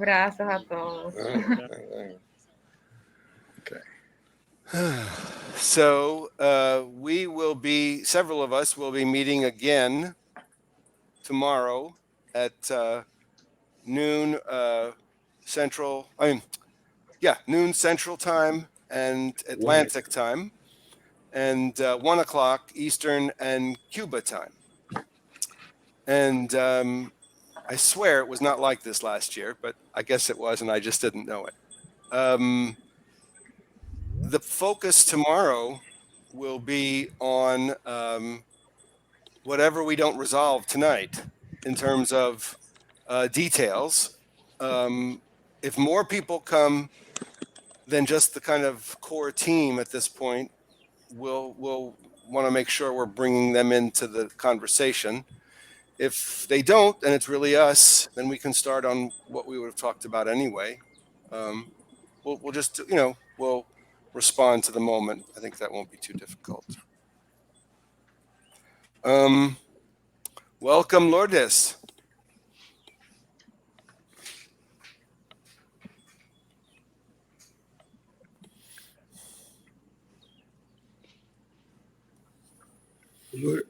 Abrazos a todos. Okay. So several of us will be meeting again tomorrow at noon Central. Noon Central Time and Atlantic Time, and 1:00 Eastern and Cuba time. And I swear it was not like this last year, but I guess it was, and I just didn't know it. The focus tomorrow will be on whatever we don't resolve tonight in terms of details. If more people come than just the kind of core team at this point, we'll want to make sure we're bringing them into the conversation. If they don't, and it's really us, then we can start on what we would have talked about anyway. We'll just, we'll respond to the moment. I think that won't be too difficult. Welcome, Lourdes.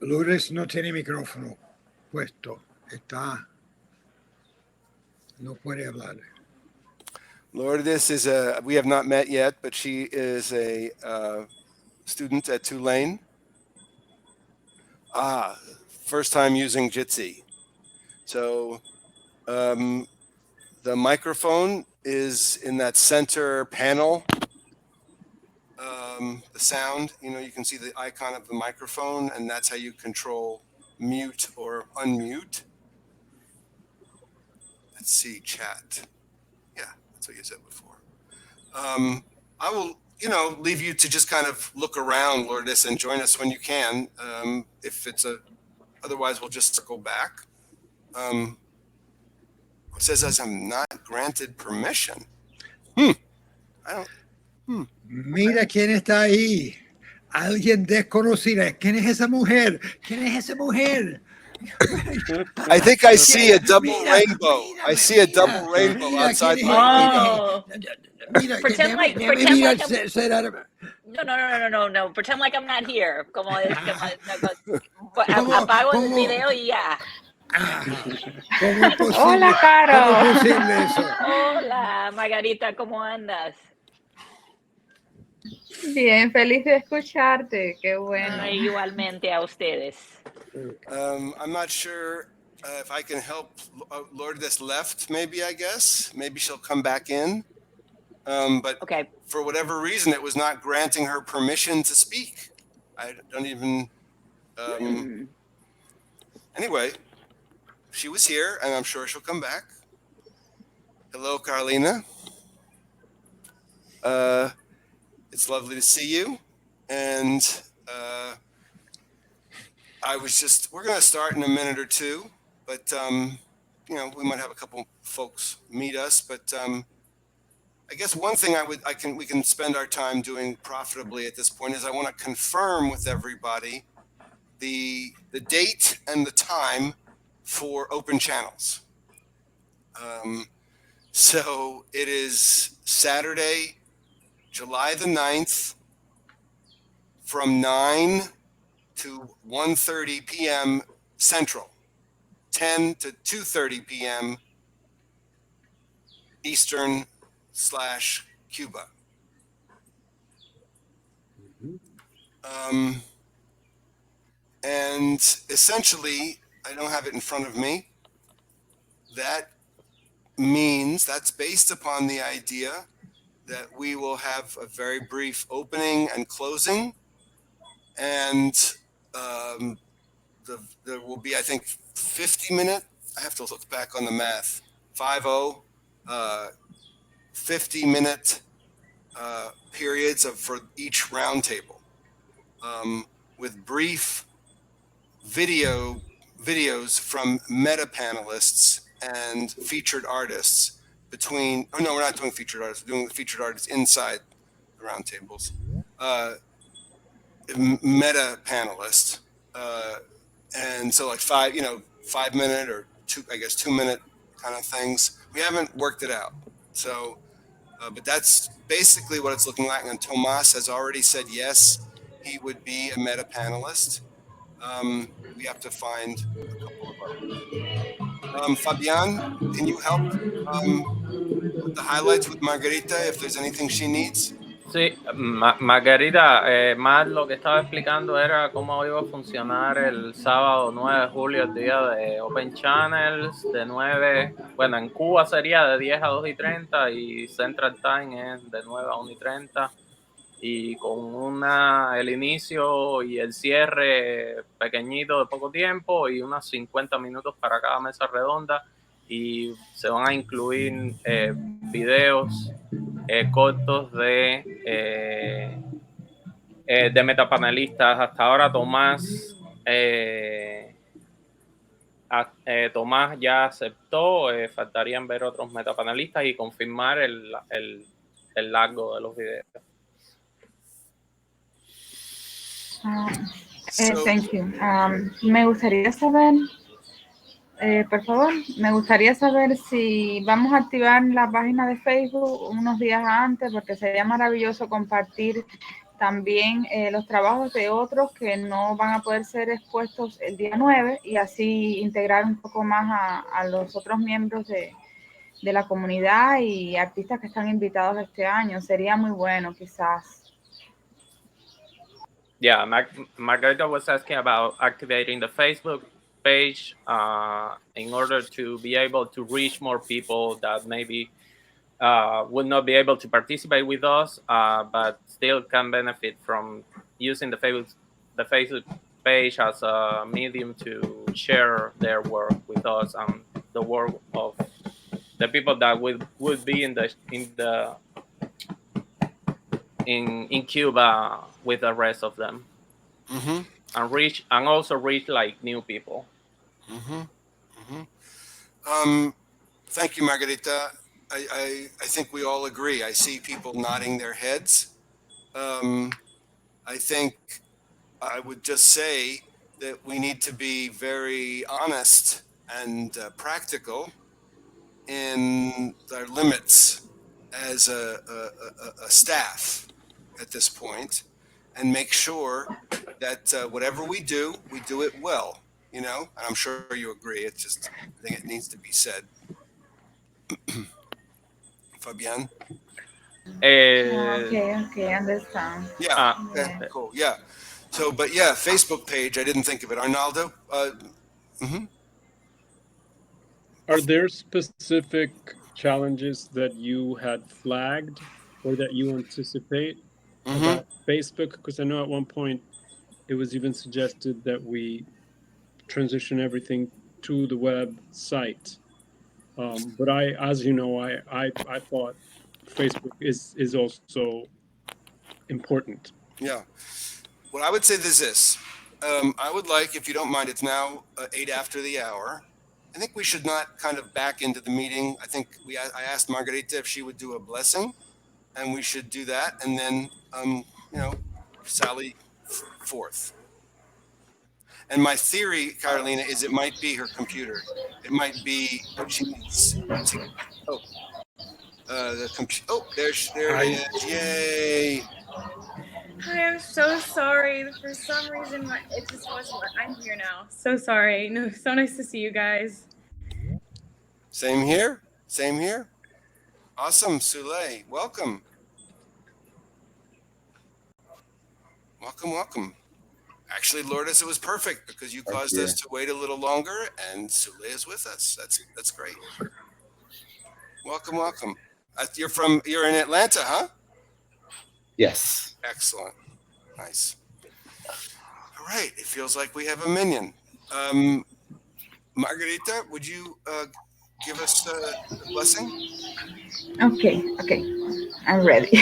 Lourdes no tiene micrófono puesto. No puede hablar. Lourdes we have not met yet, but she is a student at Tulane. First time using Jitsi. So the microphone is in that center panel. The sound, you can see the icon of the microphone, and that's how you control mute or unmute. Let's see, chat. Yeah, that's what you said before. I will, leave you to just kind of look around, Lourdes, and join us when you can. Otherwise we'll just circle back. It says as I'm not granted permission. Mira quién está ahí. Alguien desconocida. ¿Quién es esa mujer? ¿Quién es esa mujer? I think I see a double rainbow. I see a double rainbow outside. Pretend like no. Pretend like I'm not here. Como apago el video y ya. Hola, Caro. ¿Cómo es posible eso? Hola, Margarita, ¿cómo andas? Bien, feliz de escucharte. Qué bueno. Igualmente a ustedes. I'm not sure if I can help. Lourdes left, maybe, I guess. Maybe she'll come back in. But okay. For whatever reason, it was not granting her permission to speak. I don't even... Anyway, she was here, and I'm sure she'll come back. Hello, Carolina. It's lovely to see you. And we're going to start in a minute or two, but, we might have a couple folks meet us, but I guess one thing we can spend our time doing profitably at this point is I want to confirm with everybody the date and the time for open channels. So it is Saturday, July the 9th from 9 to 1:30 p.m. Central, 10 to 2:30 p.m. Eastern / Cuba. And essentially, I don't have it in front of me. That means that's based upon the idea that we will have a very brief opening and closing, and there will be, I think, 50-minute. I have to look back on the math. 50-minute periods for each roundtable, with brief videos from meta panelists and featured artists we're not doing featured artists. We're doing the featured artists inside the roundtables. Meta panelists, and so like 5-minute or 2-minute kind of things We haven't worked it out. So, but that's basically what it's looking like. And Tomas has already said yes, he would be a meta panelist. We have to find a couple of others. Fabian, can you help with the highlights with Margarita if there's anything she needs? Sí, Margarita, más lo que estaba explicando era cómo iba a funcionar el sábado 9 de julio, el día de Open Channels, de 9, bueno, en Cuba sería de 10 a 2:30 y Central Time es de 9 a 1:30 y con el inicio y el cierre pequeñito de poco tiempo y unos 50 minutos para cada mesa redonda y se van a incluir videos cortos de metapanelistas. Hasta ahora Tomás Tomás ya aceptó, faltarían ver otros metapanelistas y confirmar el largo de los videos. Thank you. Me gustaría saber, por favor, me gustaría saber si vamos a activar la página de Facebook unos días antes, porque sería maravilloso compartir también los trabajos de otros que no van a poder ser expuestos el día 9 y así integrar un poco más a los otros miembros de la comunidad y artistas que están invitados este año. Sería muy bueno, quizás. Yeah, Margarita was asking about activating the Facebook page in order to be able to reach more people that maybe would not be able to participate with us, but still can benefit from using the Facebook page as a medium to share their work with us and the work of the people that would be in Cuba with the rest of them, and also reach like new people. Thank you, Margarita. I think we all agree. I see people nodding their heads. I think I would just say that we need to be very honest and practical in our limits as a staff at this point, and make sure that whatever we do it well, you know, and I'm sure you agree. It's just, I think it needs to be said. Fabian? Okay, understand. Yeah, okay, cool, yeah. So, but yeah, Facebook page, I didn't think of it. Arnaldo? Are there specific challenges that you had flagged or that you anticipate about Facebook? Because I know at one point it was even suggested that we transition everything to the website. But as you know, I thought Facebook is also important. Yeah. What I would say is this. I would like, if you don't mind, it's now 8 after the hour. I think we should not kind of back into the meeting. I think I asked Margarita if she would do a blessing, and we should do that, and then, sally forth. And my theory, Carolina, is it might be her computer. It might be what she needs. There it is. Yay. Hi, I'm so sorry. For some reason, it just wasn't. I'm here now. So sorry. No, so nice to see you guys. Same here. Same here. Awesome, Souley. Welcome. Welcome. Actually, Lourdes, it was perfect because you caused us to wait a little longer, and Souley is with us. That's great. Welcome. You're in Atlanta, huh? Yes. Excellent. Nice. All right. It feels like we have a minion. Margarita, would you give us a blessing? Okay. I'm ready.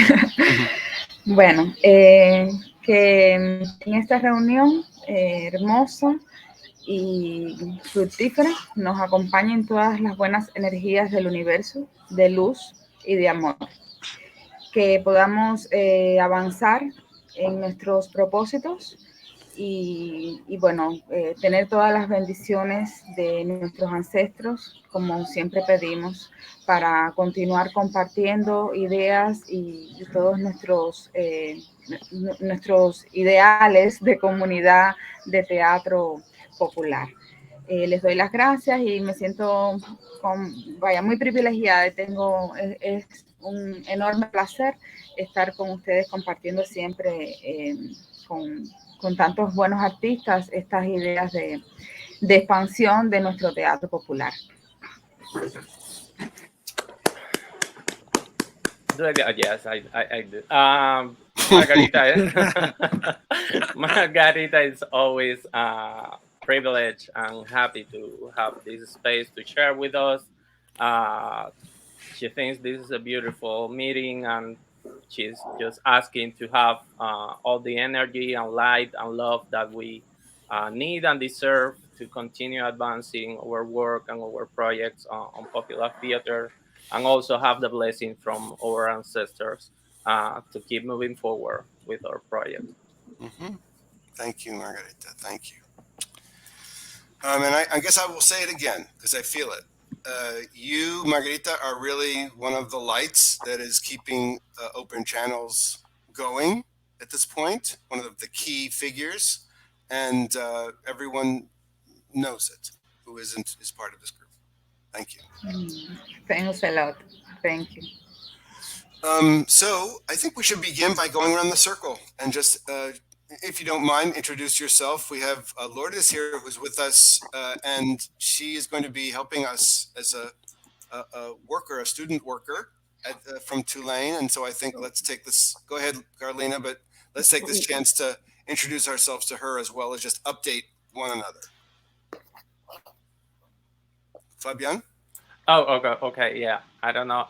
Bueno, que en esta reunión hermosa y fructífera nos acompañen todas las buenas energías del universo, de luz y de amor. Que podamos avanzar en nuestros propósitos y bueno, tener todas las bendiciones de nuestros ancestros, como siempre pedimos, para continuar compartiendo ideas y todos nuestros ideales de comunidad de teatro popular. Les doy las gracias y me siento muy privilegiada. Es un enorme placer estar con ustedes compartiendo siempre con tantos buenos artistas estas ideas de expansión de nuestro teatro popular. Yes, I do. Margarita, Margarita is always privileged and happy to have this space to share with us. She thinks this is a beautiful meeting, and she's just asking to have all the energy and light and love that we need and deserve to continue advancing our work and our projects on popular theater, and also have the blessing from our ancestors to keep moving forward with our project. Mm-hmm. Thank you, Margarita. Thank you. And I guess I will say it again because I feel it. You, Margarita, are really one of the lights that is keeping Open Channels going at this point, one of the key figures, and everyone knows it who is part of this group. Thank you. Thanks a lot. Thank you. So I think we should begin by going around the circle and just, if you don't mind, introduce yourself. We have Lourdes here who's with us, and she is going to be helping us as a worker, a student worker from Tulane. And so I think let's take this, go ahead, Carolina, but let's take this chance to introduce ourselves to her as well as just update one another. Fabian? Oh, okay, yeah. I don't know.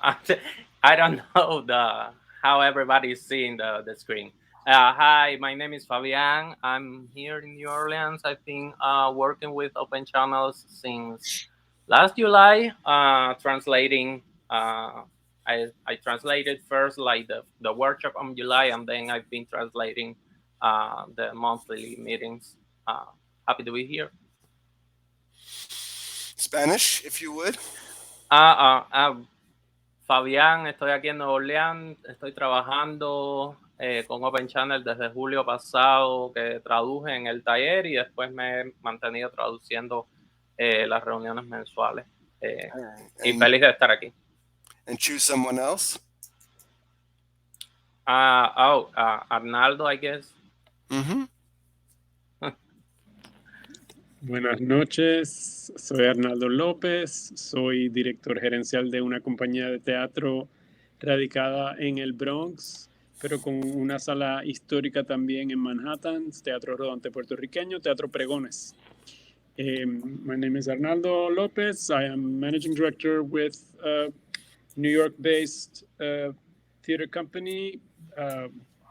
I don't know how everybody is seeing the screen. Hi, my name is Fabian. I'm here in New Orleans, I think, working with Open Channels since last July, translating. I translated first like the workshop on July, and then I've been translating the monthly meetings. Happy to be here. Spanish, if you would. Fabián, estoy aquí en Nueva Orleans, estoy trabajando con Open Channel desde julio pasado, que traduje en el taller y después me he mantenido traduciendo las reuniones mensuales. Y feliz de estar aquí. And choose someone else? Arnaldo, I guess. Mm-hmm. Buenas noches, soy Arnaldo López, soy director gerencial de una compañía de teatro radicada en el Bronx, pero con una sala histórica también en Manhattan, Teatro Rodante Puertorriqueño, Teatro Pregones. My name is Arnaldo López. I am managing director with a New York-based theater company,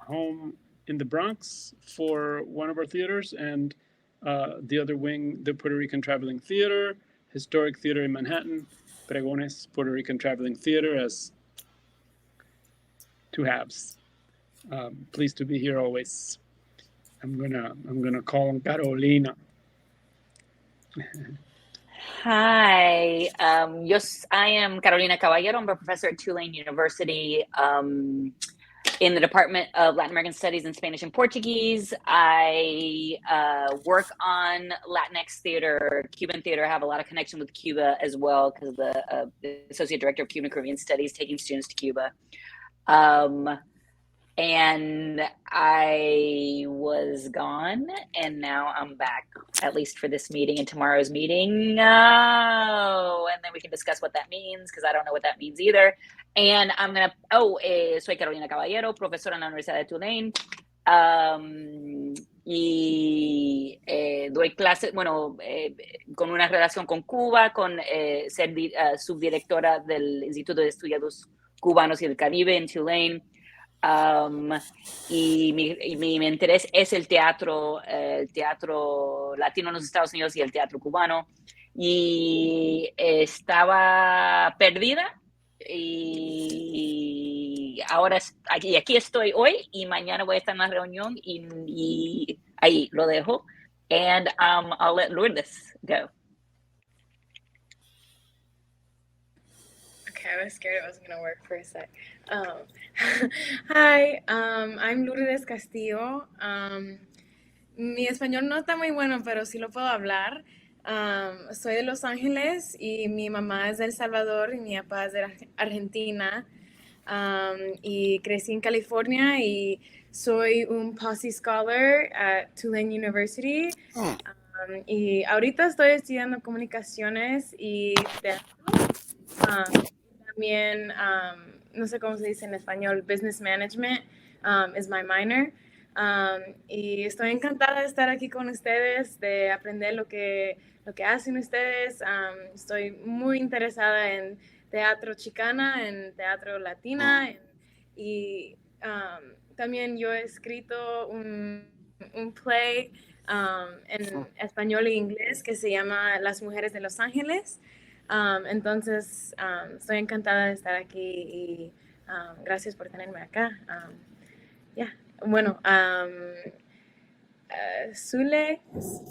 home in the Bronx for one of our theaters, and the other wing, the Puerto Rican Traveling Theater, Historic Theater in Manhattan, Pregones Puerto Rican Traveling Theater as two halves. Pleased to be here always. I'm gonna call on Carolina. Hi, I am Carolina Caballero. I'm a professor at Tulane University in the Department of Latin American Studies and Spanish and Portuguese. I work on Latinx theater, Cuban theater. I have a lot of connection with Cuba as well because the Associate Director of Cuban Caribbean Studies taking students to Cuba. And I was gone, and now I'm back, at least for this meeting and tomorrow's meeting. No, and then we can discuss what that means, because I don't know what that means either. And I'm going to, soy Carolina Caballero, profesora en la Universidad de Tulane. Y doy clases, con una relación con Cuba, con ser subdirectora del Instituto de Estudios Cubanos y del Caribe en Tulane. Y mi interés es el teatro latino en los Estados Unidos y el teatro cubano. Y estaba perdida y ahora aquí estoy hoy y mañana voy a estar en una reunión y ahí lo dejo. And I'll let Lourdes go. Okay, I was scared it wasn't gonna work for a sec. Hi, I'm Lourdes Castillo. Mi español no está muy bueno, pero sí lo puedo hablar. Soy de Los Ángeles y mi mamá es de El Salvador y mi papá es de Argentina. Y crecí en California y soy un Posse Scholar at Tulane University. Y ahorita estoy estudiando comunicaciones y teatro. También, no sé cómo se dice en español, Business Management is my minor. Y estoy encantada de estar aquí con ustedes, de aprender lo que hacen ustedes. Estoy muy interesada en teatro chicana, en teatro latina. Y también yo he escrito un play en español e inglés que se llama Las Mujeres de Los Ángeles. Entonces, estoy encantada de estar aquí y gracias por tenerme acá. Bueno, Zule,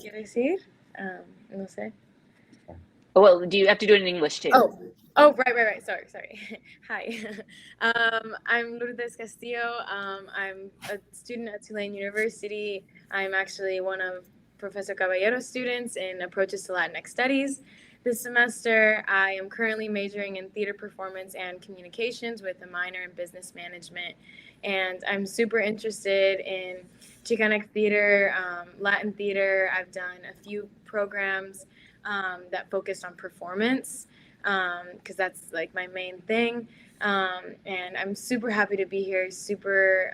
¿quiere decir? No sé. Well, do you have to do it in English too? Oh, right. Sorry. Hi. I'm Lourdes Castillo. I'm a student at Tulane University. I'm actually one of Professor Caballero's students in Approaches to Latinx Studies. This semester, I am currently majoring in theater performance and communications with a minor in business management. And I'm super interested in Chicanic theater, Latin theater. I've done a few programs that focused on performance because that's like my main thing. And I'm super happy to be here, super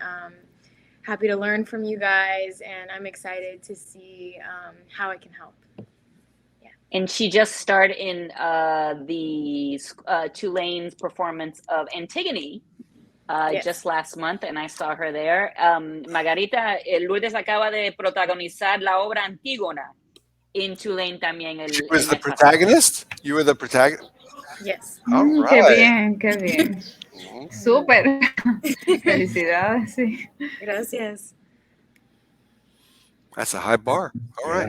happy to learn from you guys. And I'm excited to see how I can help. And she just starred in the Tulane's performance of Antigone Yes. just last month, and I saw her there. Margarita, Lourdes acaba de protagonizar la obra Antígona in Tulane también. She was the protagonist? You were the protagonist? Yes. All right. Qué bien. Súper. Felicidades, sí. Gracias. That's a high bar. All right.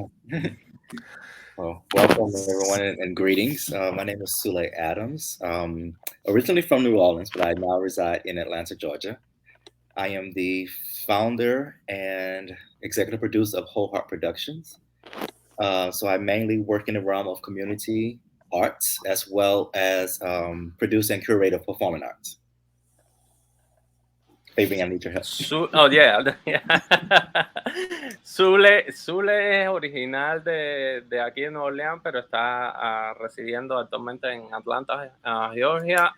Well, welcome everyone and greetings. My name is Sule Adams. Originally from New Orleans, but I now reside in Atlanta, Georgia. I am the founder and executive producer of Whole Heart Productions. So I mainly work in the realm of community arts as well as produce and curate of performing arts. Fabian, I need your help. Zule es original de aquí de Nueva Orleans, pero está residiendo actualmente en Atlanta, Georgia,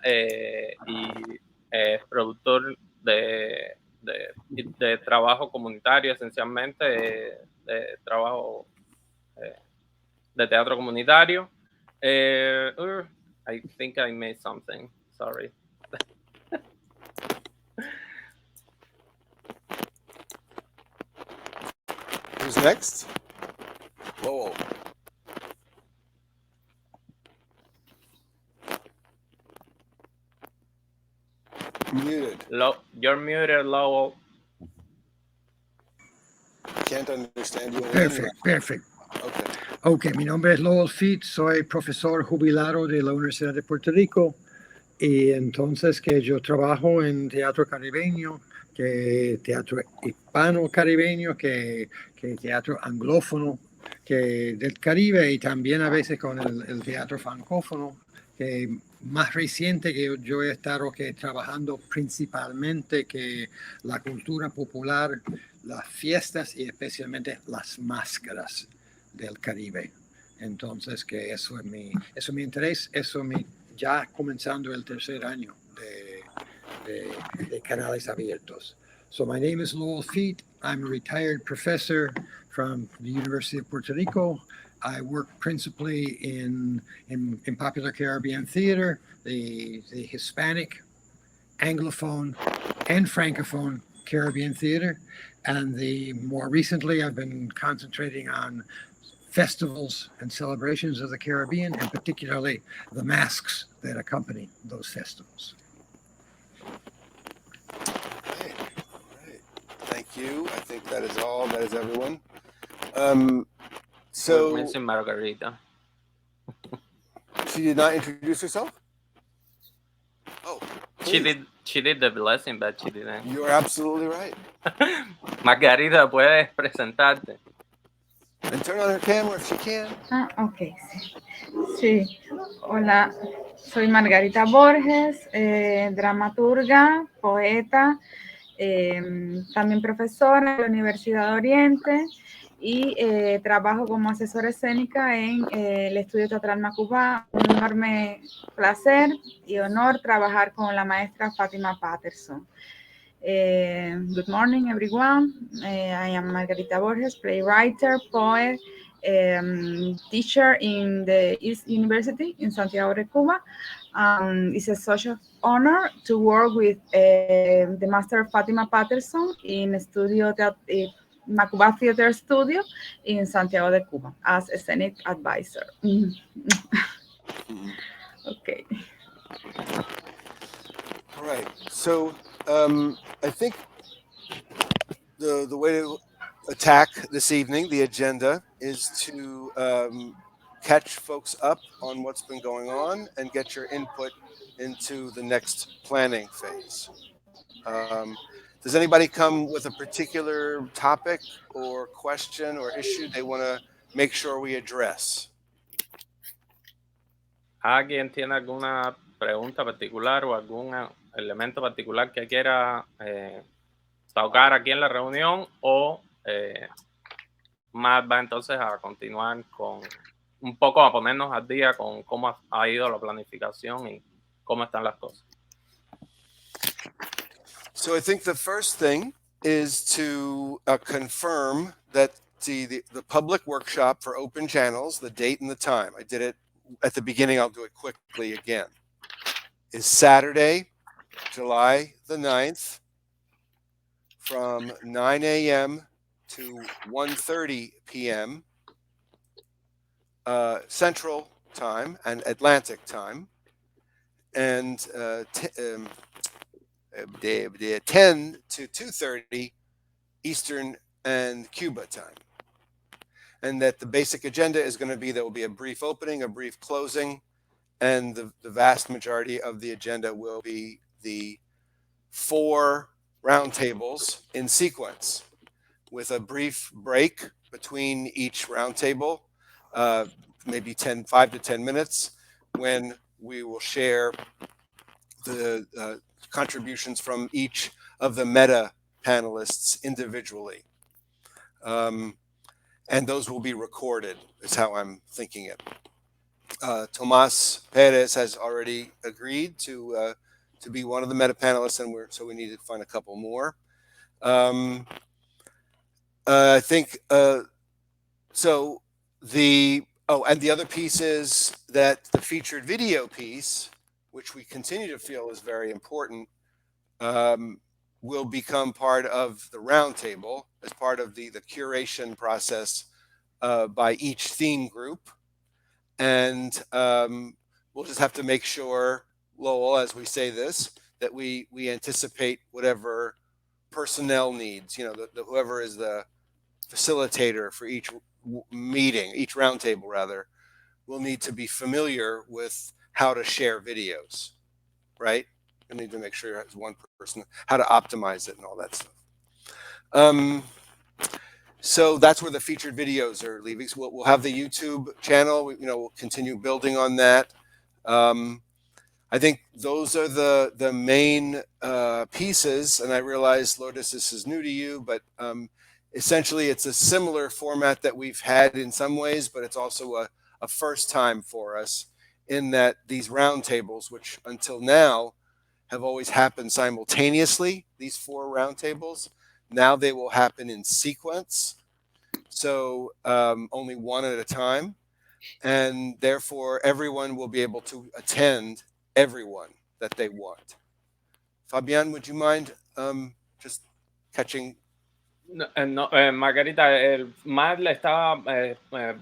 y es productor de trabajo comunitario, esencialmente, de trabajo de teatro comunitario. I think I made something, sorry. Who's next? Lowell. Muted. You're muted, Lowell. Can't understand you. Perfect. Okay, mi nombre es Lowell Feet, soy profesor jubilado de la Universidad de Puerto Rico y entonces que yo trabajo en teatro caribeño, que teatro hispano caribeño, que teatro anglófono, que del Caribe y también a veces con el teatro francófono, que más reciente que yo he estado trabajando principalmente que la cultura popular, las fiestas y especialmente las máscaras del Caribe. Entonces que eso es mi interés, ya comenzando el tercer año de Canales Abiertos. So my name is Lowell Feet. I'm a retired professor from the University of Puerto Rico. I work principally in popular Caribbean theater, the Hispanic, Anglophone, and Francophone Caribbean theater. And more recently, I've been concentrating on festivals and celebrations of the Caribbean, and particularly the masks that accompany those festivals. Right. Thank you. I think that is all. That is everyone. We're So missing Margarita. she did not introduce herself? Oh, She please. did the blessing, but she didn't. You're absolutely right. Margarita, puedes presentarte. And turn on her camera if she can. Ah, ok, sí. Sí, hola, soy Margarita Borges, dramaturga, poeta, también profesora de la Universidad de Oriente y trabajo como asesora escénica en el Estudio Teatral Macubá. Un enorme placer y honor trabajar con la maestra Fátima Patterson. Good morning, everyone. I am Margarita Borges, playwright, poet, teacher in the East University in Santiago de Cuba. It's a social honor to work with the master Fatima Patterson in Macuba Theater Studio in Santiago de Cuba as a scenic advisor. Okay. All right. So I think the way to attack this evening, the agenda, is to catch folks up on what's been going on and get your input into the next planning phase. Does anybody come with a particular topic or question or issue they want to make sure we address? ¿Alguien tiene alguna pregunta particular o algún elemento particular que quiera tocar aquí en la reunión o más va entonces a continuar con un poco a ponernos al día con cómo ha ido la planificación y cómo están las cosas? So I think the first thing is to confirm that the public workshop for open channels, the date and the time. I did it at the beginning. I'll do it quickly again. Is Saturday, July the 9th from 9 a.m. to 1:30 p.m. Central Time and Atlantic Time, and 10 to 2:30 Eastern and Cuba time. And that the basic agenda is going to be, there will be a brief opening, a brief closing, and the vast majority of the agenda will be the 4 roundtables in sequence, with a brief break between each roundtable, maybe 5 to 10 minutes, when we will share the contributions from each of the meta panelists individually. And those will be recorded, is how I'm thinking it. Tomas Perez has already agreed to be one of the meta panelists, and so we need to find a couple more. I think so. And the other piece is that the featured video piece, which we continue to feel is very important, will become part of the roundtable as part of the curation process by each theme group. And we'll just have to make sure, Lowell, as we say this, that we anticipate whatever personnel needs, whoever is the facilitator for each meeting, each roundtable rather, will need to be familiar with how to share videos, right? You need to make sure as one person, how to optimize it and all that stuff. So that's where the featured videos are leaving. So we'll have the YouTube channel. We'll continue building on that. I think those are the main pieces. And I realize, Lourdes, this is new to you, but essentially it's a similar format that we've had in some ways, but it's also a first time for us, in that these roundtables, which until now have always happened simultaneously, these 4 roundtables, now they will happen in sequence. So only one at a time. And therefore, everyone will be able to attend everyone that they want. Fabian, would you mind just catching Margarita, Matt le estaba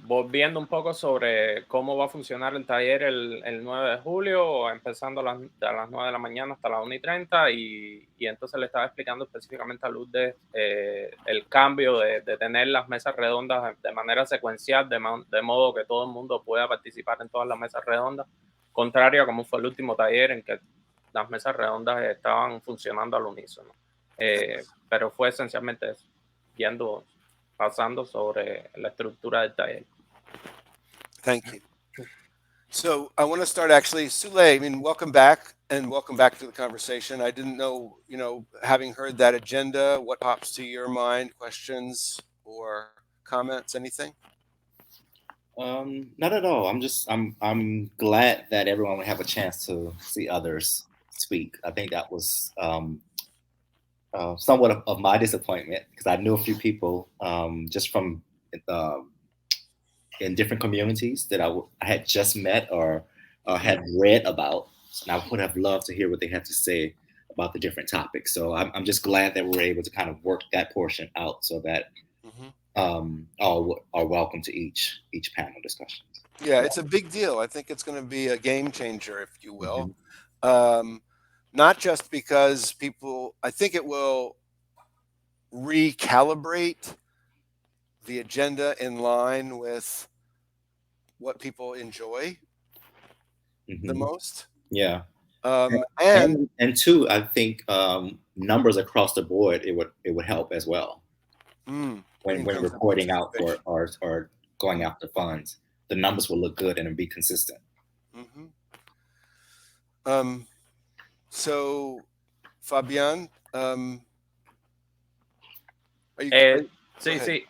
volviendo un poco sobre cómo va a funcionar el taller el 9 de julio, empezando a las 9 de la mañana hasta las 1:30, y entonces le estaba explicando específicamente a Lourdes el cambio de tener las mesas redondas de manera secuencial, de modo que todo el mundo pueda participar en todas las mesas redondas, contrario a como fue el último taller en que las mesas redondas estaban funcionando al unísono. Pero fue esencialmente eso, pasando sobre la estructura del taller. Thank you. So I want to start actually, Sule, I mean, welcome back and welcome back to the conversation. I didn't know, having heard that agenda, what pops to your mind, questions or comments, anything? Not at all. I'm glad that everyone would have a chance to see others speak. I think that was somewhat of my disappointment, because I knew a few people just from in different communities that I had just met or had read about, and I would have loved to hear what they had to say about the different topics. So I'm just glad that we're able to kind of work that portion out so that all are welcome to each panel discussion. Yeah, it's a big deal. I think it's going to be a game changer, if you will. Not just because I think it will recalibrate the agenda in line with what people enjoy the most. Yeah. And two, I think numbers across the board, it would help as well. When reporting out or going after funds, the numbers will look good and be consistent. So, Fabián, sí.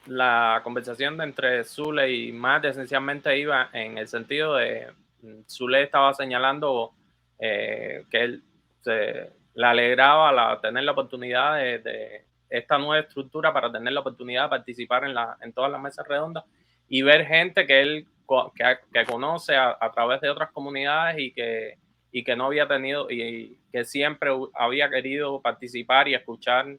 La conversación entre Zule y Matt esencialmente iba en el sentido de Zule estaba señalando que él le alegraba tener la oportunidad de esta nueva estructura para tener la oportunidad de participar en todas las mesas redondas y ver gente que él que conoce a través de otras comunidades y que no había tenido y que siempre había querido participar y escuchar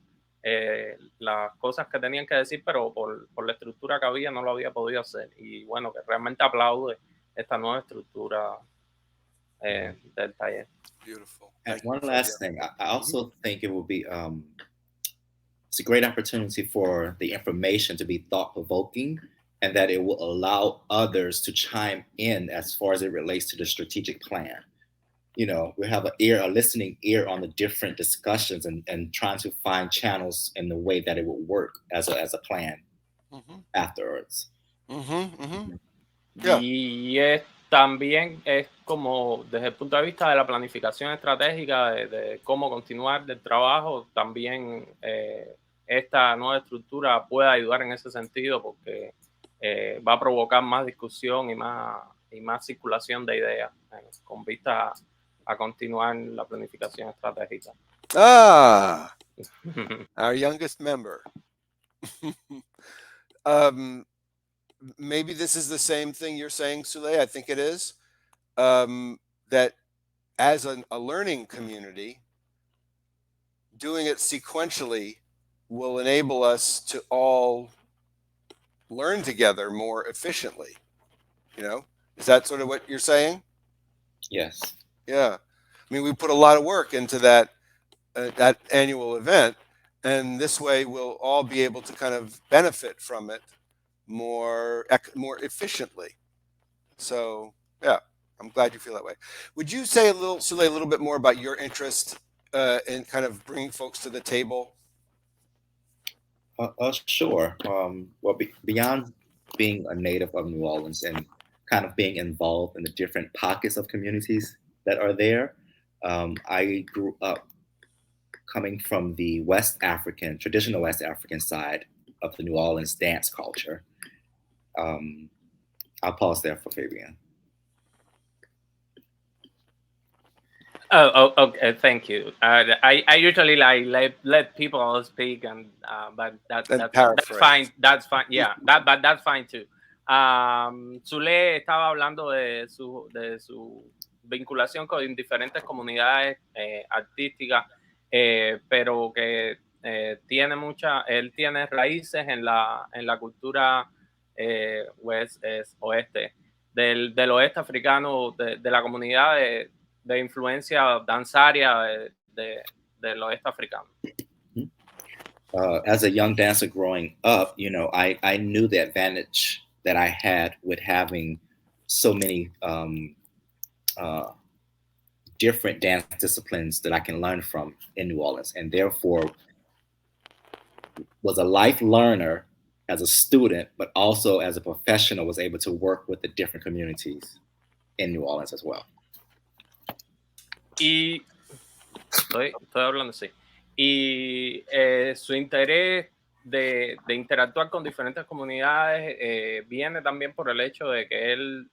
las cosas que tenían que decir, pero por la estructura que había no lo había podido hacer. Y bueno, que realmente aplaude esta nueva estructura del taller. Beautiful. And one last thing, I also think it will be it's a great opportunity for the information to be thought-provoking, and that it will allow others to chime in as far as it relates to the strategic plan. We have a listening ear on the different discussions and trying to find channels in the way that it will work as a plan afterwards. Yeah. Y también es como desde el punto de vista de la planificación estratégica de cómo continuar el trabajo, también esta nueva estructura puede ayudar en ese sentido porque va a provocar más discusión y más circulación de ideas con vista a continuar la planificación estratégica. Our youngest member. Maybe this is the same thing you're saying, Sule. I think it is. That as a learning community, doing it sequentially will enable us to all learn together more efficiently. Is that sort of what you're saying? Yes. Yeah, I mean, we put a lot of work into that annual event, and this way we'll all be able to kind of benefit from it more efficiently. So, yeah, I'm glad you feel that way. Would you say Sule, a little bit more about your interest in kind of bringing folks to the table? Sure. Well, beyond being a native of New Orleans and kind of being involved in the different pockets of communities that are there, I grew up coming from the traditional West African side of the New Orleans dance culture. I'll pause there for Fabian. Oh, okay. Thank you. I usually let people speak, but that's fine. That's fine. Yeah, that's fine too. Zule estaba hablando de su vinculación con diferentes comunidades artísticas, pero que tiene él tiene raíces en la cultura oeste, del oeste africano, de la comunidad de influencia danzaria del oeste africano. As a young dancer growing up, you know, I knew the advantage that I had with having so many different dance disciplines that I can learn from in New Orleans, and therefore was a life learner as a student, but also as a professional was able to work with the different communities in New Orleans as well. Y estoy hablando así. Y su interés de interactuar con diferentes comunidades viene también por el hecho de que él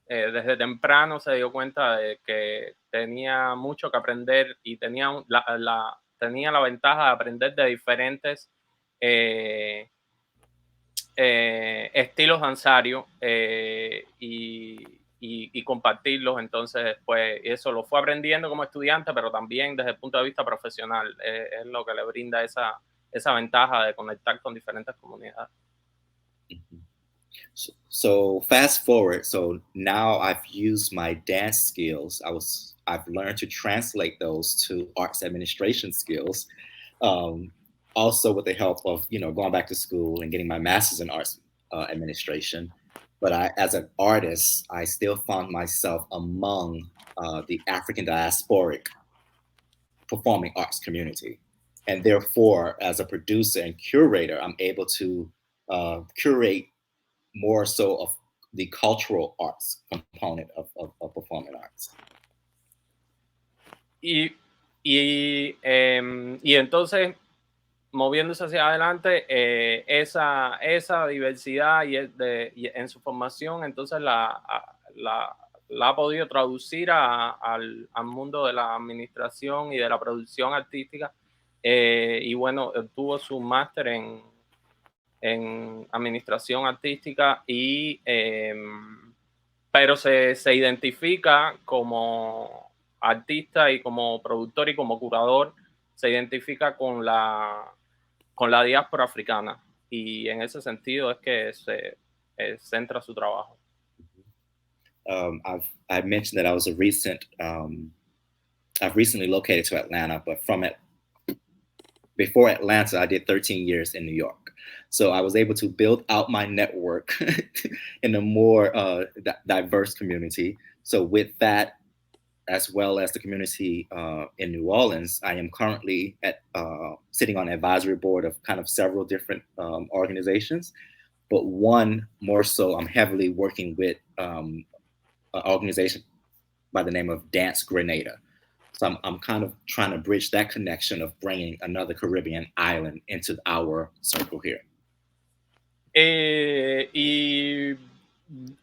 desde temprano se dio cuenta de que tenía mucho que aprender y tenía la ventaja de aprender de diferentes estilos danzarios y compartirlos. Entonces, pues eso lo fue aprendiendo como estudiante, pero también desde el punto de vista profesional es lo que le brinda esa ventaja de conectar con diferentes comunidades. So fast forward, so now I've used my dance skills. I've learned to translate those to arts administration skills. Also with the help of, you know, going back to school and getting my master's in arts administration. But as an artist, I still found myself among the African diasporic performing arts community. And therefore, as a producer and curator, I'm able to curate more so of the cultural arts component of performing arts. Y entonces, moviéndose hacia adelante, esa diversidad y en su formación, entonces la ha podido traducir al mundo de la administración y de la producción artística. Y bueno, obtuvo su máster en administración artística pero se identifica como artista y como productor y como curador, se identifica con la diáspora africana, y en ese sentido es que se centra su trabajo. I've mentioned that I was I've recently located to Atlanta, but before Atlanta, I did 13 years in New York. So I was able to build out my network in a more diverse community. So with that, as well as the community in New Orleans, I am currently sitting on an advisory board of kind of several different organizations, but one more so I'm heavily working with an organization by the name of Dance Grenada. So I'm kind of trying to bridge that connection of bringing another Caribbean island into our circle here. Y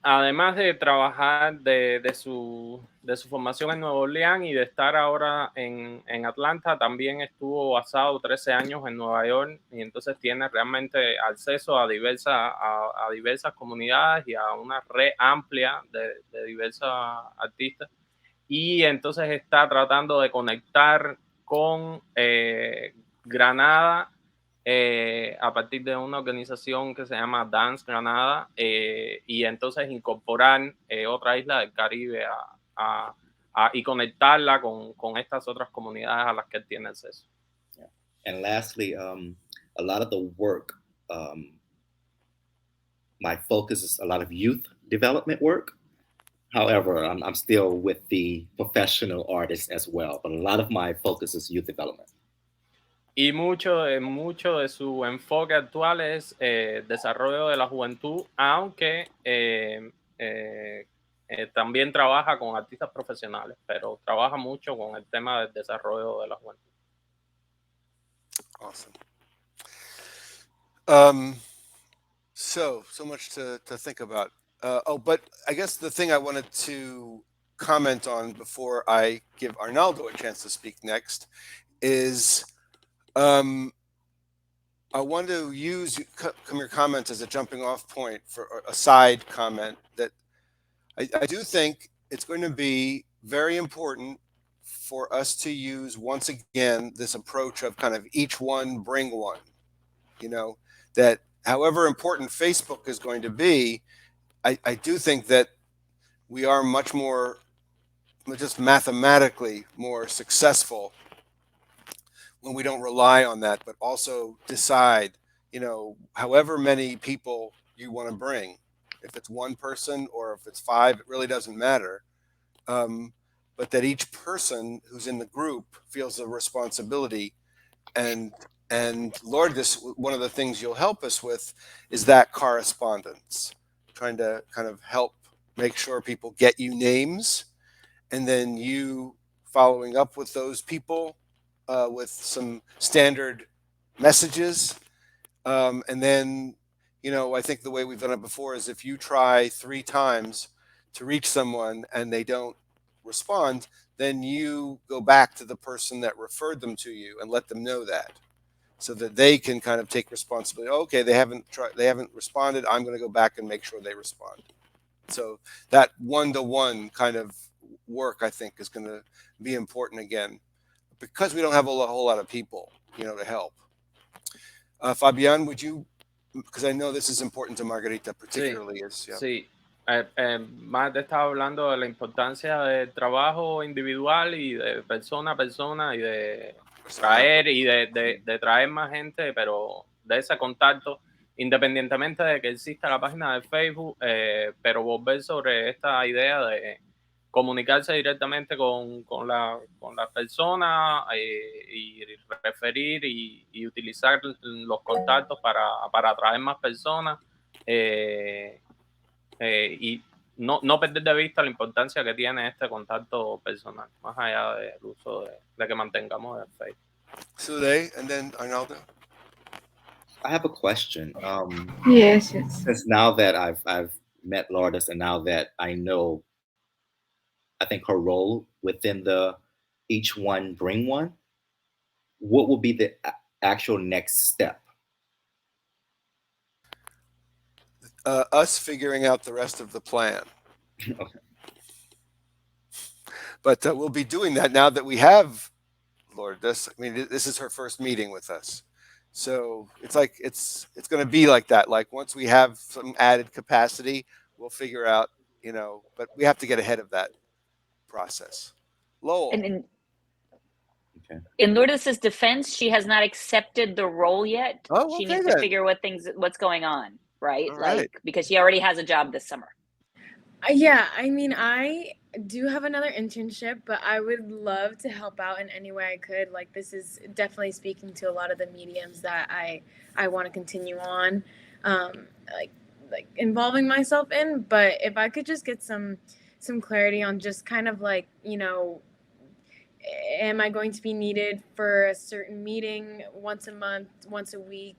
además de trabajar de su formación en Nueva Orleans y de estar ahora en Atlanta, también estuvo basado 13 años en Nueva York, y entonces tiene realmente acceso a diversas comunidades y a una red amplia de diversas artistas. Y entonces está tratando de conectar con Granada a partir de una organización que se llama Dance Granada, y entonces incorporar otra isla del Caribe y conectarla con estas otras comunidades a las que él tiene acceso. Yeah. And lastly, a lot of the work, my focus is a lot of youth development work. However, I'm still with the professional artists as well, but a lot of my focus is youth development. Y mucho de su enfoque actual es desarrollo de la juventud, aunque también trabaja con artistas profesionales, pero trabaja mucho con el tema del desarrollo de la juventud. Awesome. So much to think about. But I guess the thing I wanted to comment on before I give Arnaldo a chance to speak next is I want to use your comments as a jumping off point for a side comment that I do think it's going to be very important for us to use, once again, this approach of kind of each one bring one. You know, that however important Facebook is going to be, I do think that we are much more, just mathematically more successful when we don't rely on that, but also decide, you know, however many people you want to bring. If it's one person or if it's 5, it really doesn't matter. But that each person who's in the group feels a responsibility. And Lord, this, one of the things you'll help us with is that correspondence, trying to kind of help make sure people get you names, and then you following up with those people with some standard messages. And then, you know, I think the way we've done it before is if you try 3 times to reach someone and they don't respond, then you go back to the person that referred them to you and let them know that, so that they can kind of take responsibility. Okay, they haven't responded. I'm going to go back and make sure they respond. So that one-to-one kind of work, I think, is going to be important again, because we don't have a whole lot of people, you know, to help. Fabián, would you, because I know this is important to Margarita particularly. Sí. Más te estaba hablando de la importancia del trabajo individual y de persona a persona y de traer y de traer más gente, pero de ese contacto, independientemente de que exista la página de Facebook, pero volver sobre esta idea de comunicarse directamente con las personas y referir y utilizar los contactos para atraer más personas. Y no perder de vista la importancia que tiene este contacto personal, más allá del uso de que mantengamos el Facebook. Sule, and then Arnaldo. I have a question. Yes. Since now that I've met Lourdes, and now that I know, I think her role within the each one bring one, what will be the actual next step? Us figuring out the rest of the plan. Okay. But we'll be doing that now that we have Lourdes. I mean, this is her first meeting with us. So it's like, it's going to be like that. Like once we have some added capacity, we'll figure out, you know, but we have to get ahead of that process. Lowell. And in Lourdes' defense, she has not accepted the role yet. Oh, she okay, needs to figure what's going on, right? All like, right. Because she already has a job this summer. Yeah, I mean, I do have another internship, but I would love to help out in any way I could. Like, this is definitely speaking to a lot of the mediums that I want to continue on, like involving myself in. But if I could just get some clarity on just kind of like, you know, am I going to be needed for a certain meeting once a month, once a week?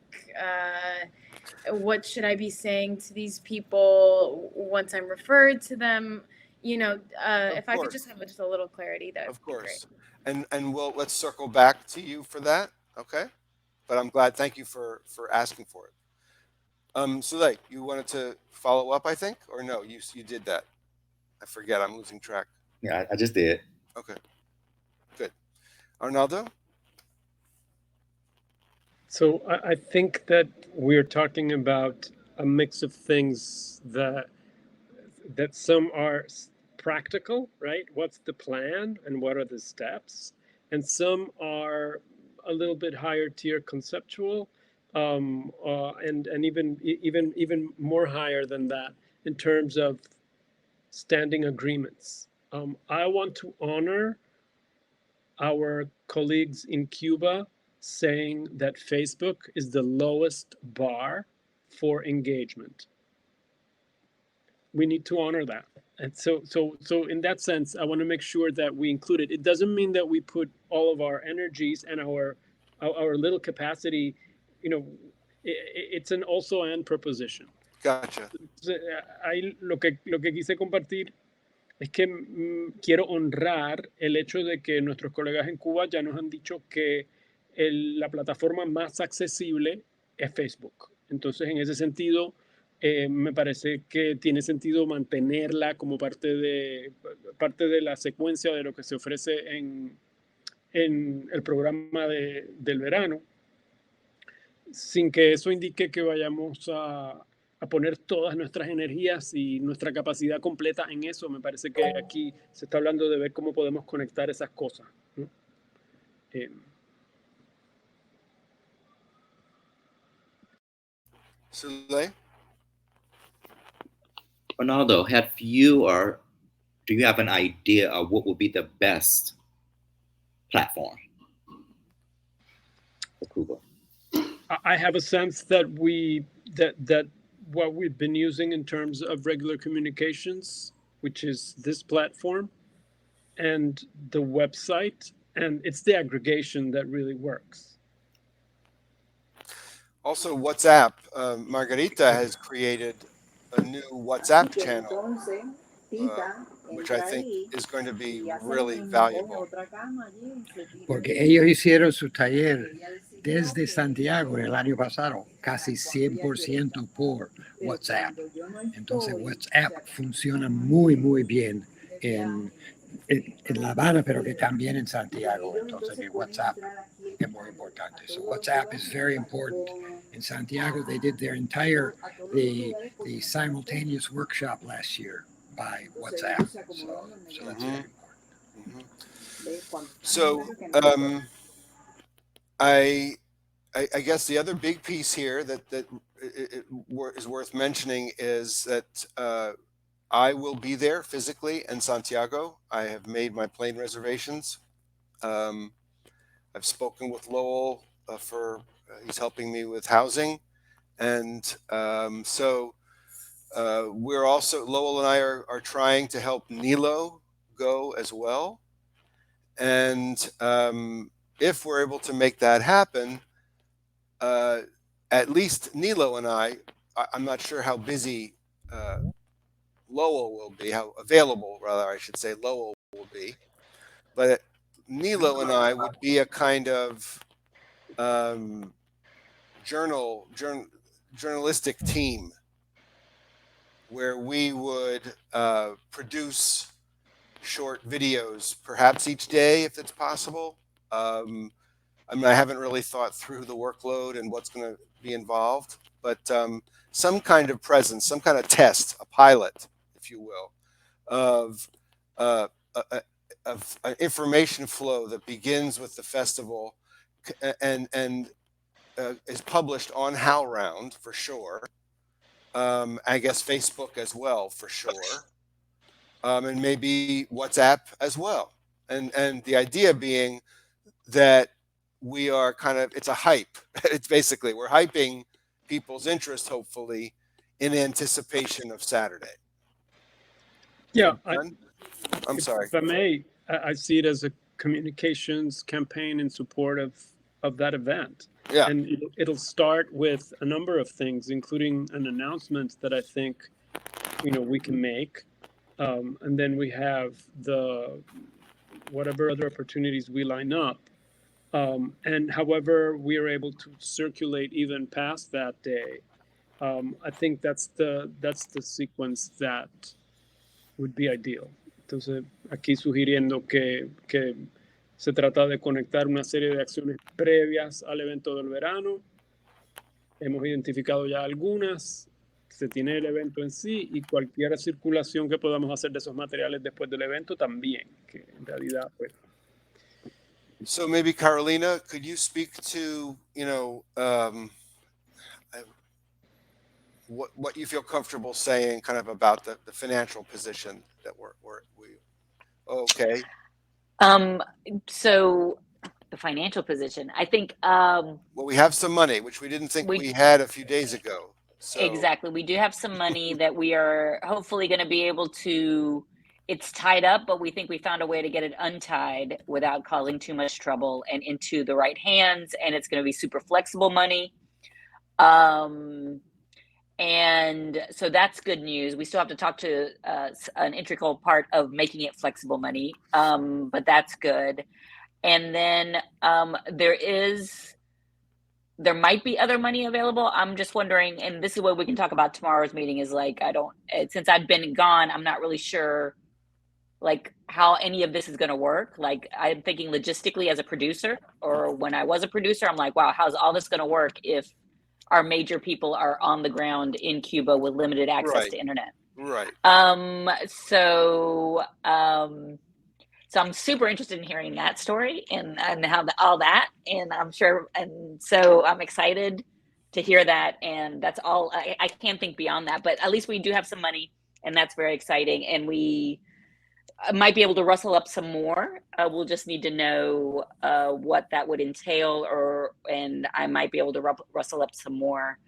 What should I be saying to these people once I'm referred to them? You know, if I could just have just a little clarity, that would be great. And let's circle back to you for that, okay? But I'm glad. Thank you for asking for it. Sule, you wanted to follow up, I think, or no? You did that. I forget. I'm losing track. Yeah, I just did. Okay. Good. Arnaldo? So I think that we're talking about a mix of things that some are practical, right? What's the plan and what are the steps? And some are a little bit higher tier conceptual, and even more higher than that in terms of standing agreements. I want to honor our colleagues in Cuba saying that Facebook is the lowest bar for engagement. We need to honor that. And so in that sense, I want to make sure that we include it. It doesn't mean that we put all of our energies and our little capacity, you know, it's an also and proposition. Gotcha. Lo que quise compartir es que quiero honrar el hecho de que nuestros colegas en Cuba ya nos han dicho que la plataforma más accesible es Facebook. Entonces, en ese sentido, Me parece que tiene sentido mantenerla como parte de la secuencia de lo que se ofrece en el programa del verano, sin que eso indique que vayamos a poner todas nuestras energías y nuestra capacidad completa en eso. Me parece que aquí se está hablando de ver cómo podemos conectar esas cosas, ¿no? Sule? Ronaldo, do you have an idea of what would be the best platform for Cuba? I have a sense that that what we've been using in terms of regular communications, which is this platform and the website, and it's the aggregation that really works. Also, WhatsApp. Margarita has created a new WhatsApp channel, which I think is going to be really valuable. Porque ellos hicieron su taller desde Santiago el año pasado, casi 100% por WhatsApp. Entonces WhatsApp funciona muy, muy bien en La Habana, pero que también en Santiago. Entonces que WhatsApp es muy importante. So WhatsApp is very important. In Santiago, they did their entire, the simultaneous workshop last year by WhatsApp. So that's very important. So I guess the other big piece here that is worth mentioning is that I will be there physically in Santiago. I have made my plane reservations. I've spoken with Lowell he's helping me with housing. And so we're also, Lowell and I are trying to help Nilo go as well. And if we're able to make that happen, at least Nilo and I'm not sure how busy Lowell will be, how available, rather, I should say, Lowell will be. But Nilo and I would be a kind of journalistic team where we would produce short videos, perhaps each day if it's possible. I mean, I haven't really thought through the workload and what's going to be involved, but some kind of presence, some kind of test, a pilot, if you will, of an information flow that begins with the festival and is published on HowlRound for sure. I guess Facebook as well for sure, and maybe WhatsApp as well. And the idea being that we are kind of, it's a hype. It's basically, we're hyping people's interest, hopefully, in anticipation of Saturday. Yeah, I'm sorry. If I may, I see it as a communications campaign in support of that event. Yeah. And it'll start with a number of things, including an announcement that I think, we can make. And then we have whatever other opportunities we line up. And however we are able to circulate even past that day, I think that's the sequence that would be ideal. Entonces, aquí sugiriendo que se trata de conectar una serie de acciones previas al evento del verano. Hemos identificado ya algunas. Se tiene el evento en sí y cualquier circulación que podamos hacer de esos materiales después del evento también, que en realidad, pues. So maybe Carolina, could you speak to, what you feel comfortable saying kind of about the financial position that okay. So the financial position, I think. Well, we have some money, which we didn't think we had a few days ago. So. Exactly. We do have some money that we are hopefully going to be able to, it's tied up, but we think we found a way to get it untied without causing too much trouble and into the right hands. And it's going to be super flexible money. And so that's good news. We still have to talk to an integral part of making it flexible money, but that's good. And then there is there might be other money available. I'm just wondering, and this is what we can talk about tomorrow's meeting, is like, since I've been gone, I'm not really sure like how any of this is going to work. Like I'm thinking logistically as a producer, or when I was a producer, I'm like, wow, how's all this going to work if our major people are on the ground in Cuba with limited access to internet? Right. So I'm super interested in hearing that story and how all that, and I'm sure, and so I'm excited to hear that, and that's all. I can't think beyond that, but at least we do have some money, and that's very exciting, and we might be able to rustle up some more. We'll just need to know what that would entail, and I might be able to rustle up some more.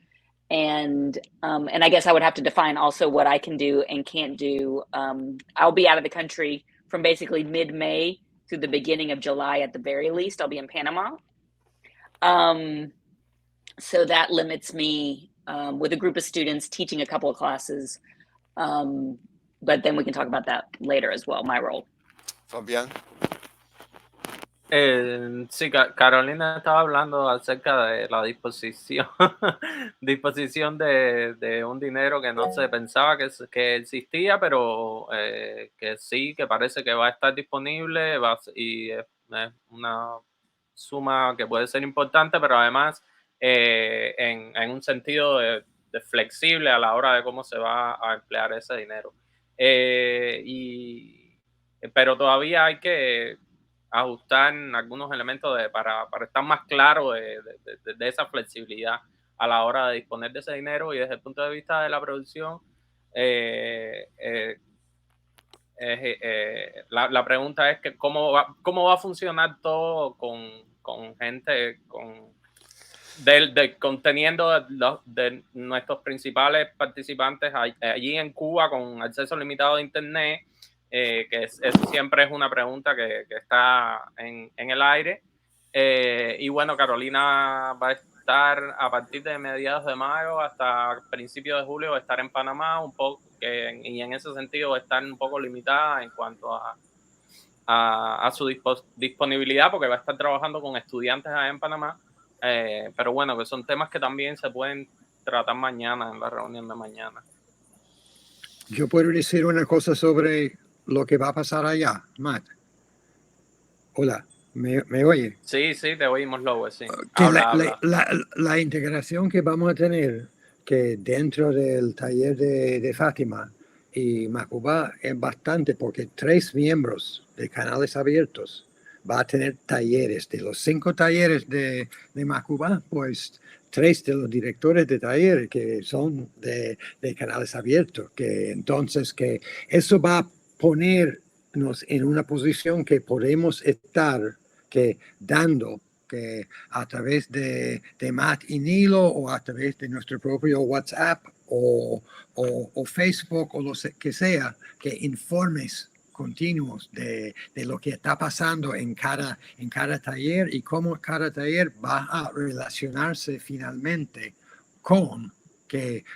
And I guess I would have to define also what I can do and can't do. I'll be out of the country from basically mid-May through the beginning of July at the very least. I'll be in Panama. So that limits me with a group of students teaching a couple of classes. But then we can talk about that later as well, my role. Fabián. Sí, Carolina estaba hablando acerca de la disposición de un dinero que no se pensaba que existía, pero que sí, que parece que va a estar disponible, y es una suma que puede ser importante, pero además en un sentido de flexible a la hora de cómo se va a emplear ese dinero. Pero todavía hay que ajustar algunos elementos para estar más claro de esa flexibilidad a la hora de disponer de ese dinero, y desde el punto de vista de la producción, la pregunta es que cómo va a funcionar todo con gente, conteniendo de nuestros principales participantes allí en Cuba con acceso limitado a internet, que siempre es una pregunta que está en el aire. Y bueno, Carolina va a estar a partir de mediados de mayo hasta principios de julio, va a estar en Panamá un poco, y en ese sentido va a estar un poco limitada en cuanto a su disponibilidad, porque va a estar trabajando con estudiantes allá en Panamá. Pero bueno, que son temas que también se pueden tratar mañana, en la reunión de mañana. Yo puedo decir una cosa sobre lo que va a pasar allá, Matt. Hola, ¿me oye? Sí, te oímos, Lowe, sí. Habla. La integración que vamos a tener, que dentro del taller de Fátima y Macubá, es bastante, porque 3 miembros de Canales Abiertos va a tener talleres. De los 5 talleres de Macubá, pues 3 de los directores de taller que son de Canales Abiertos, que entonces que eso va a ponernos en una posición que podemos estar dando que a través de Matt y Nilo, o a través de nuestro propio WhatsApp o Facebook o lo que sea, que informes continuos de lo que está pasando en cada taller, y cómo cada taller va a relacionarse finalmente con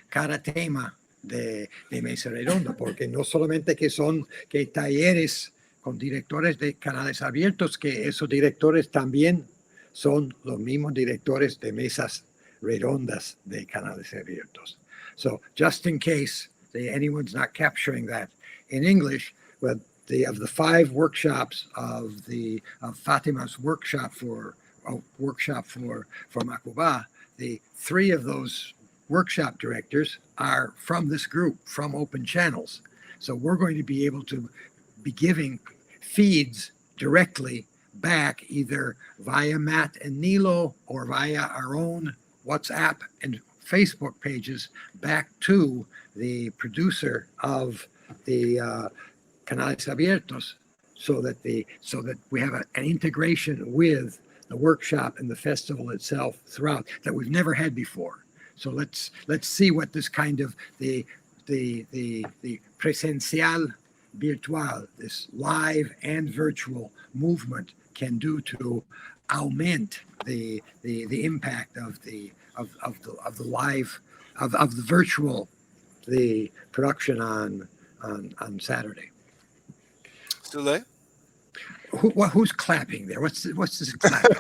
cada tema de Mesa Redonda, porque no solamente que talleres con directores de Canales Abiertos, que esos directores también son los mismos directores de mesas redondas de Canales Abiertos. So just in case anyone's not capturing that in English, well, of the 5 workshops of Fatima's workshop for Macubá, the 3 of those workshop directors are from this group, from Open Channels. So we're going to be able to be giving feeds directly back, either via Matt and Nilo or via our own WhatsApp and Facebook pages, back to the producer of the Canales Abiertos, so that we have an integration with the workshop and the festival itself throughout that we've never had before. So let's see what this kind of the presencial virtual, this live and virtual movement can do to augment the impact of the live of the virtual, the production on Saturday. Sule? Who's clapping there? What's this clapping?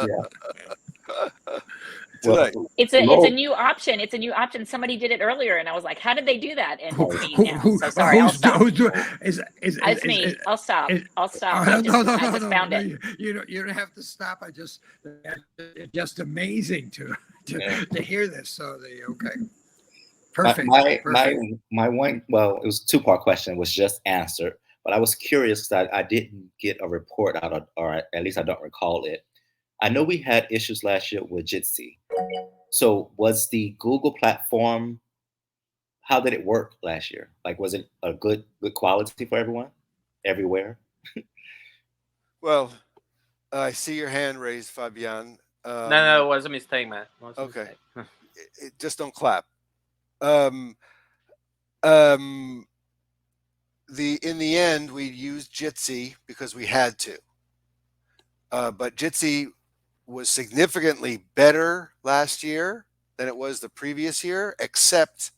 Yeah. Tonight. Well, It's a Lowell, new option. It's a new option. Somebody did it earlier, and I was like, "How did they do that?" And it's me Who, now. who, So sorry, I'll stop. who's doing? It's me. I'll stop. I'll stop. No, I just no, found it. you don't have to stop. It's just amazing to hear this. So okay, perfect. My one, well, it was a 2-part question, was just answered, but I was curious that I didn't get a report out of, or at least I don't recall it. I know we had issues last year with Jitsi. So was the Google platform, how did it work last year? Like, was it a good quality for everyone, everywhere? Well, I see your hand raised, Fabian. No, it was a mistake, man. Okay. Just don't clap. In the end, we used Jitsi because we had to. But Jitsi was significantly better last year than it was the previous year, except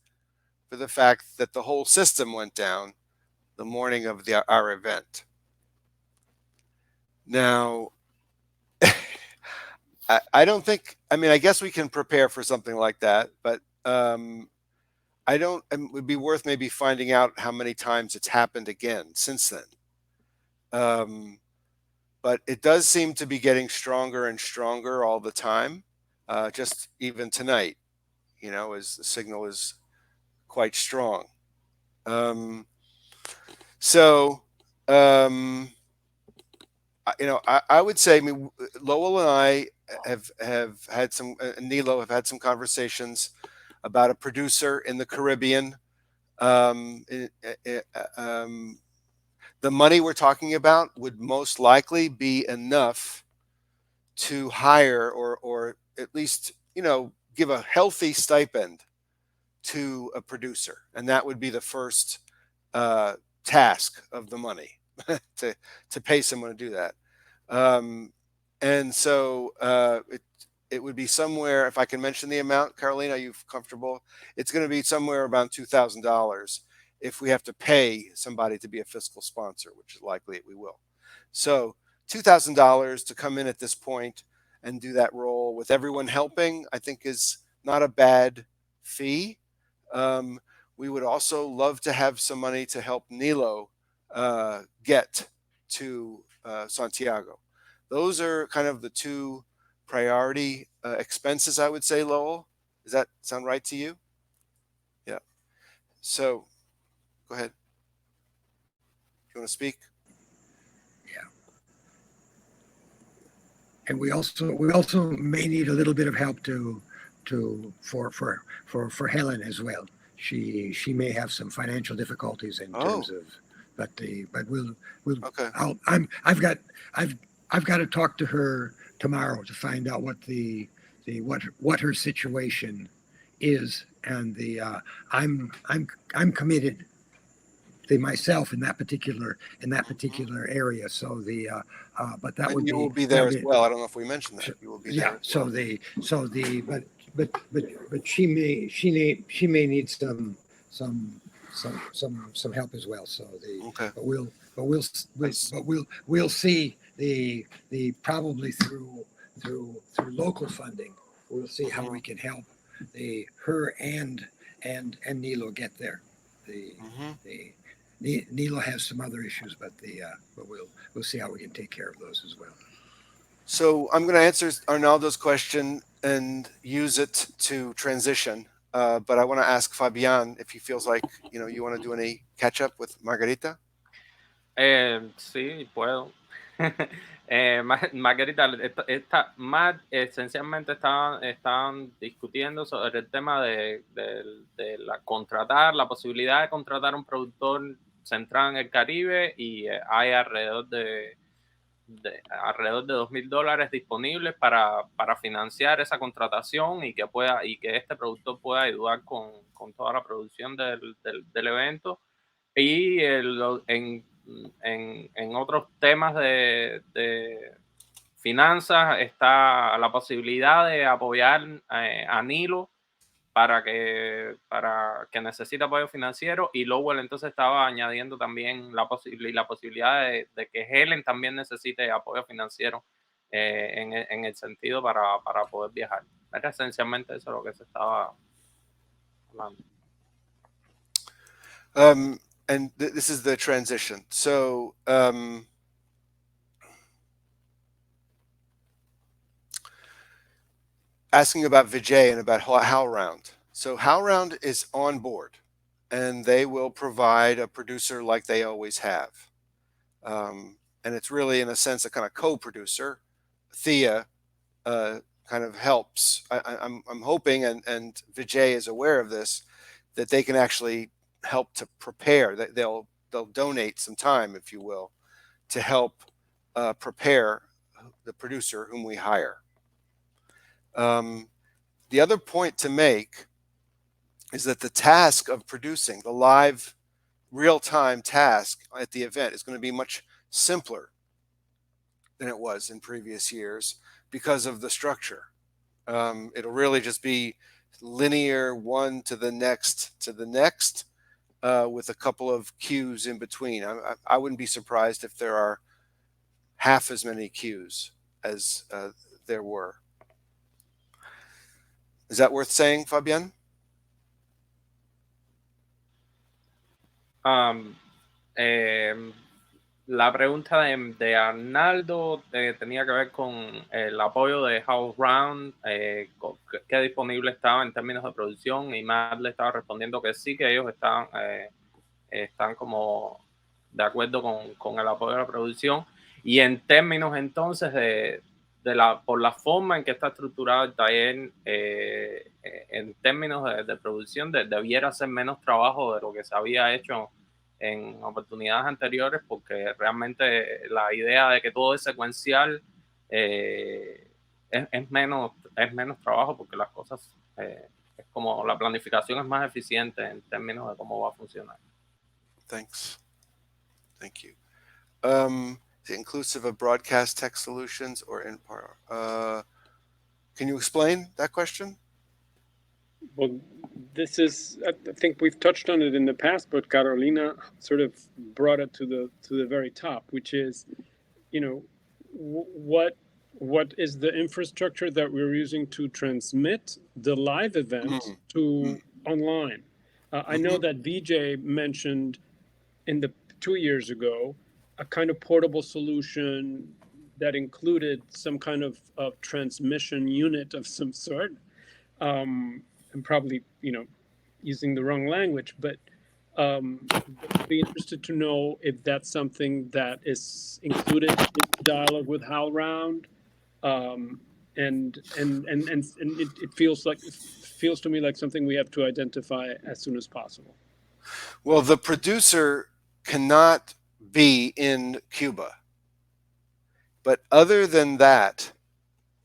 for the fact that the whole system went down the morning of our event. Now, I don't think, I mean, I guess we can prepare for something like that, but I don't, it would be worth maybe finding out how many times it's happened again since then. But it does seem to be getting stronger and stronger all the time. Just even tonight, as the signal is quite strong. I would say, I mean, Lowell and I have had some, Nilo have had some conversations about a producer in the Caribbean. The money we're talking about would most likely be enough to hire or at least, give a healthy stipend to a producer. And that would be the first task of the money to pay someone to do that. And so it would be somewhere, if I can mention the amount, Caroline, are you comfortable? It's going to be somewhere around $2,000 if we have to pay somebody to be a fiscal sponsor, which is likely we will. So $2,000 to come in at this point and do that role with everyone helping, I think is not a bad fee. We would also love to have some money to help Nilo get to Santiago. Those are kind of the two priority expenses, I would say, Lowell. Does that sound right to you? Yeah. So go ahead. You want to speak? Yeah. And we also may need a little bit of help for Helen as well. She may have some financial difficulties in terms of, but we'll okay. I've got to talk to her tomorrow to find out what her situation is, and I'm committed myself in that particular area. So but that would you be, will be there as well. I don't know if we mentioned that. You will be there. Yeah. But she may need some help as well. So okay. But we'll see the probably through local funding. We'll see how we can help her and Nilo get there. Nilo has some other issues, but we'll see how we can take care of those as well. So I'm going to answer Arnaldo's question and use it to transition. But I want to ask Fabian if he feels like you want to do any catch up with Margarita. Sí, puedo. Margarita, esencialmente estaban discutiendo sobre el tema de la posibilidad de contratar un productor centrado en el Caribe, y hay alrededor de $2,000 disponibles para financiar esa contratación, y que este productor pueda ayudar con toda la producción del evento. Y en otros temas de finanzas está la posibilidad de apoyar a Nilo para que necesite apoyo financiero, y Lowell entonces estaba añadiendo también la posibilidad de que Helen también necesite apoyo financiero en el sentido para poder viajar. Era esencialmente eso lo que se estaba hablando. And this is the transition. So asking about Vijay and about HowlRound. So HowlRound is on board, and they will provide a producer like they always have. And it's really, in a sense, a kind of co-producer. Thea kind of helps. I'm hoping, and Vijay is aware of this, that they can actually help to prepare. That they'll donate some time, if you will, to help prepare the producer whom we hire. The other point to make is that the task of producing, the live, real-time task at the event, is going to be much simpler than it was in previous years because of the structure. It'll really just be linear, one to the next, with a couple of cues in between. I wouldn't be surprised if there are half as many cues as there were. Is that worth saying, Fabián? La pregunta de Arnaldo tenía que ver con el apoyo de HowlRound, qué disponible estaba en términos de producción, y Matt le estaba respondiendo que sí, que ellos están como de acuerdo con el apoyo de la producción. Y en términos entonces por la forma en que está estructurado el taller, en términos de producción, debiera ser menos trabajo de lo que se había hecho en oportunidades anteriores, porque realmente la idea de que todo es secuencial es menos trabajo, porque las cosas, es como la planificación es más eficiente en términos de cómo va a funcionar. Thank you. Is it inclusive of broadcast text solutions or in part? Can you explain that question? Well, this is, I think we've touched on it in the past, but Carolina sort of brought it to the very top, which is, what is the infrastructure that we're using to transmit the live event to online? I know that Vijay mentioned 2 years ago a kind of portable solution that included some kind of transmission unit of some sort. I'm probably, using the wrong language, but I'd be interested to know if that's something that is included in the dialogue with HowlRound. And it feels to me like something we have to identify as soon as possible. Well, the producer cannot be in Cuba. But other than that,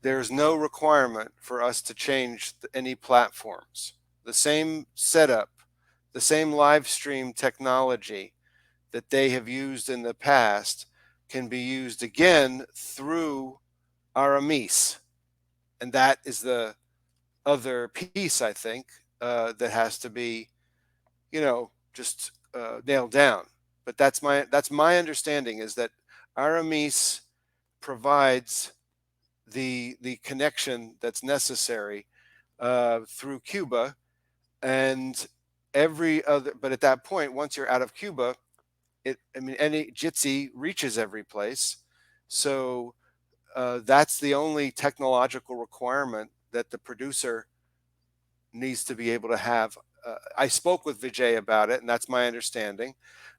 there's no requirement for us to change any platforms. The same setup, the same live stream technology that they have used in the past can be used again through Aramis. And that is the other piece, I think, that has to be, just nailed down. But that's my understanding, is that Aramis provides the connection that's necessary through Cuba, and but at that point, once you're out of Cuba, any Jitsi reaches every place. So that's the only technological requirement that the producer needs to be able to have. I spoke with Vijay about it, and that's my understanding.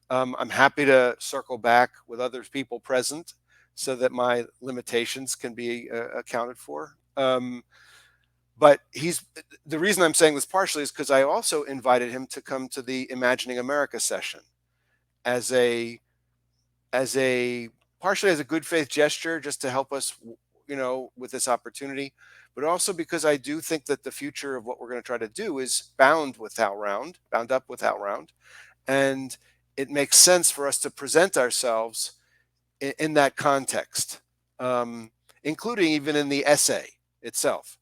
I'm happy to circle back with other people present so that my limitations can be accounted for. But the reason I'm saying this partially is because I also invited him to come to the Imagining America session as partially as a good faith gesture, just to help us, with this opportunity, but also because I do think that the future of what we're going to try to do is bound up with HowlRound, and it makes sense for us to present ourselves in that context, including even in the essay itself.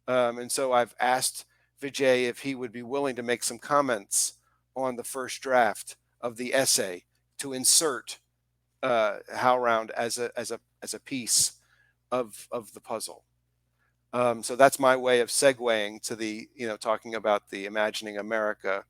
And so I've asked Vijay if he would be willing to make some comments on the first draft of the essay to insert HowlRound as a piece of the puzzle. So that's my way of segueing to the, talking about the Imagining America.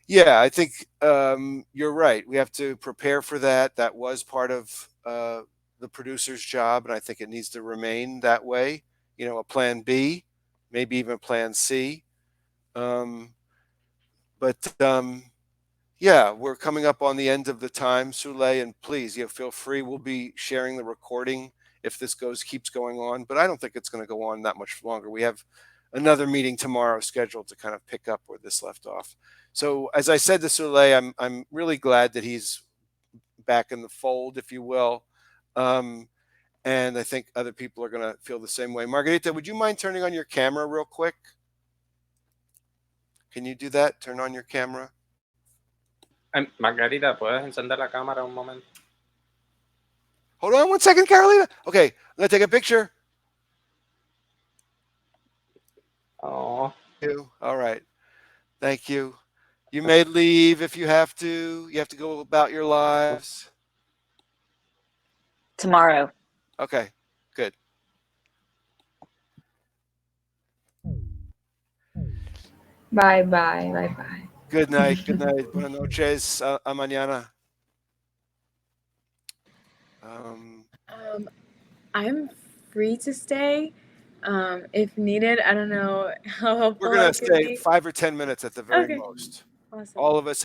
Yeah, I think you're right. We have to prepare for that. That was part of the producer's job, and I think it needs to remain that way. A plan B, maybe even a plan C. Yeah, we're coming up on the end of the time, Sule, and please, feel free. We'll be sharing the recording if this keeps going on, but I don't think it's going to go on that much longer. We have another meeting tomorrow scheduled to kind of pick up where this left off. So as I said to Sule, I'm really glad that he's back in the fold, if you will. And I think other people are going to feel the same way. Margarita, would you mind turning on your camera real quick? Can you do that? Turn on your camera. Margarita, ¿puedes encender la cámara un momento? Hold on 1 second, Carolina. Okay, I'm going to take a picture. Oh. All right. Thank you. You may leave if you have to. You have to go about your lives. Tomorrow. Okay, good. Bye, bye, bye, bye. Good night. Good night. Buenas noches. A mañana. I'm free to stay if needed. I don't know how helpful We're going to stay be. 5 or 10 minutes at the very most. Awesome. All of us